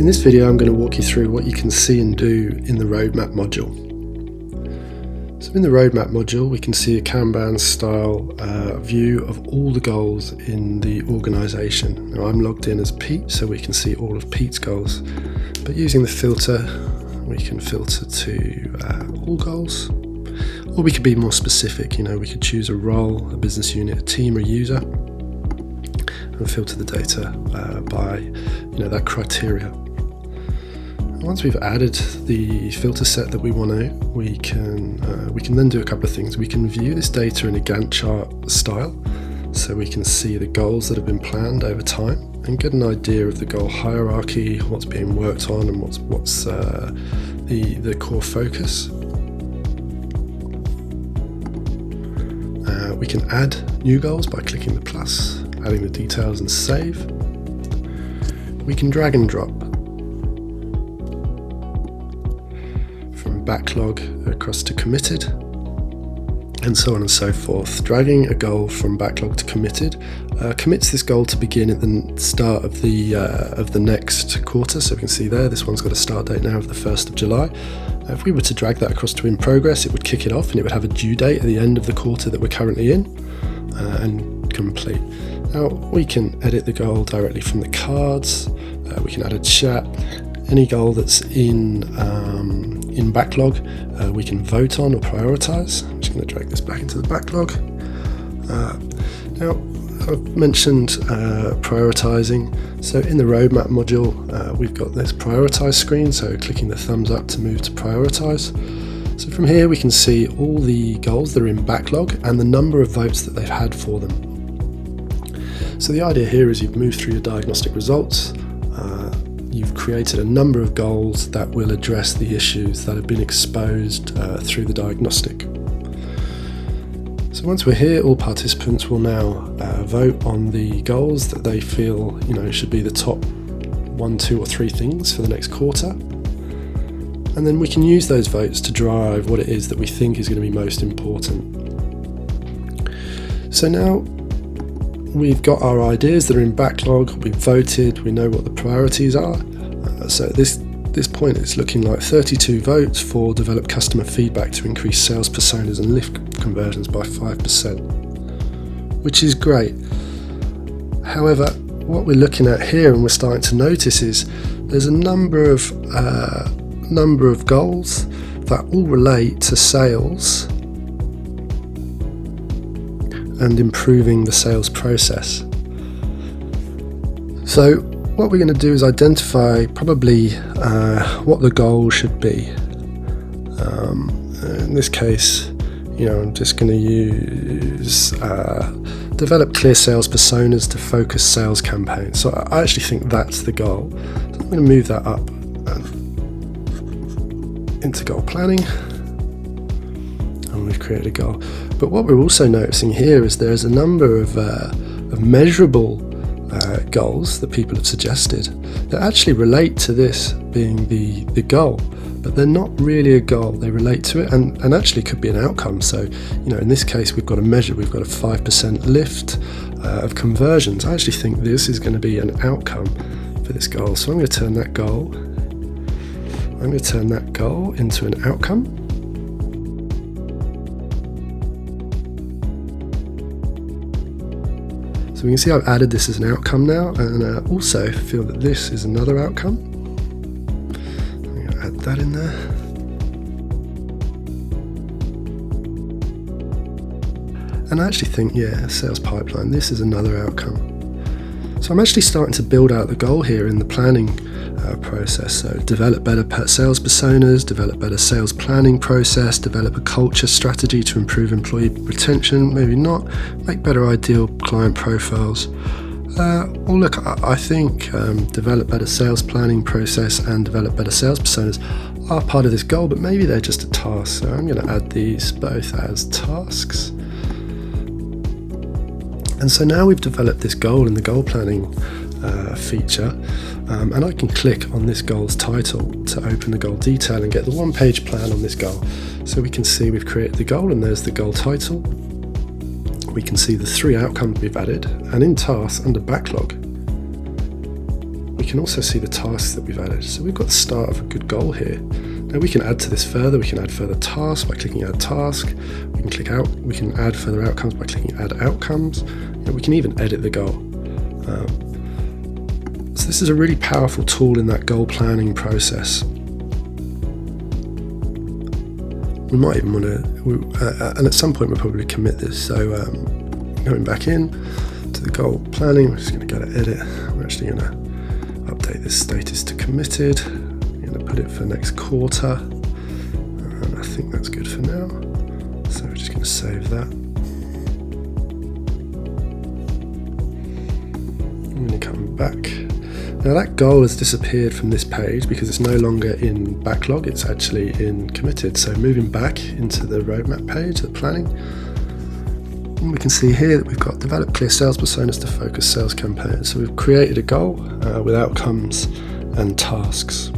this video I'm going to walk you through what you can see and do in the roadmap module. So in the roadmap module we can see a Kanban style view of all the goals in the organisation. Now I'm logged in as Pete, so we can see all of Pete's goals, but using the filter we can filter to all goals, or we could be more specific. We could choose a role, a business unit, a team, or a user, and filter the data by that criteria. And once we've added the filter set that we want to, we can then do a couple of things. We can view this data in a Gantt chart style, so we can see the goals that have been planned over time and get an idea of the goal hierarchy, what's being worked on, and what's the core focus. We can add new goals by clicking the plus, adding the details and save. We can drag and drop from backlog across to committed, and so on and so forth. Dragging a goal from backlog to committed commits this goal to begin at the start of the next quarter. So we can see there, this one's got a start date now of the 1st of July. If we were to drag that across to in progress, it would kick it off and it would have a due date at the end of the quarter that we're currently in, and complete. Now we can edit the goal directly from the cards. We can add a chat. Any goal that's in backlog we can vote on or prioritize. I'm just going to drag this back into the backlog. Now I've mentioned prioritizing. So in the roadmap module we've got this prioritize screen, so clicking the thumbs up to move to prioritize. So from here we can see all the goals that are in backlog and the number of votes that they've had for them. So the idea here is you've moved through your diagnostic results, you've created a number of goals that will address the issues that have been exposed through the diagnostic. So once we're here, all participants will now vote on the goals that they feel should be the top 1, 2 or 3 things for the next quarter. And then we can use those votes to drive what it is that we think is going to be most important. So now we've got our ideas that are in backlog, we've voted, we know what the priorities are. So at this point it's looking like 32 votes for develop customer feedback to increase sales personas and lift conversions by 5%, which is great. However, what we're looking at here and we're starting to notice is there's a number of goals that all relate to sales and improving the sales process. So what we're going to do is identify probably what the goal should be. In this case, I'm just going to use develop clear sales personas to focus sales campaigns. So I actually think that's the goal. So I'm going to move that up into goal planning, and we've created a goal. But what we're also noticing here is there's a number of measurable goals that people have suggested that actually relate to this being the goal, but they're not really a goal. They relate to it and actually could be an outcome. So in this case we've got a measure, we've got a 5% lift of conversions. I actually think this is going to be an outcome for this goal, so I'm going to turn that goal into an outcome. So we can see I've added this as an outcome now, and I also feel that this is another outcome. I'm going to add that in there. And I actually think, sales pipeline, this is another outcome. So I'm actually starting to build out the goal here in the planning process. So develop better sales personas, develop better sales planning process, develop a culture strategy to improve employee retention, maybe not, make better ideal client profiles. I think develop better sales planning process and develop better sales personas are part of this goal, but maybe they're just a task. So I'm going to add these both as tasks. And so now we've developed this goal in the goal planning feature, and I can click on this goal's title to open the goal detail and get the one-page plan on this goal. So we can see we've created the goal and there's the goal title. We can see the 3 outcomes we've added, and in tasks under backlog we can also see the tasks that we've added. So we've got the start of a good goal here. Now we can add to this further. We can add further tasks by clicking add task. We can click out. We can add further outcomes by clicking add outcomes. We can even edit the goal. So this is a really powerful tool in that goal planning process. We might even want to, and at some point we'll probably commit this. So going back in to the goal planning, we're just going to go to edit. We're actually going to update this status to committed. We're going to put it for next quarter, and I think that's good for now. So we're just going to save that. I'm going to come back. Now that goal has disappeared from this page because it's no longer in backlog, it's actually in committed. So moving back into the roadmap page, the planning, and we can see here that we've got develop clear sales personas to focus sales campaigns. So we've created a goal with outcomes and tasks.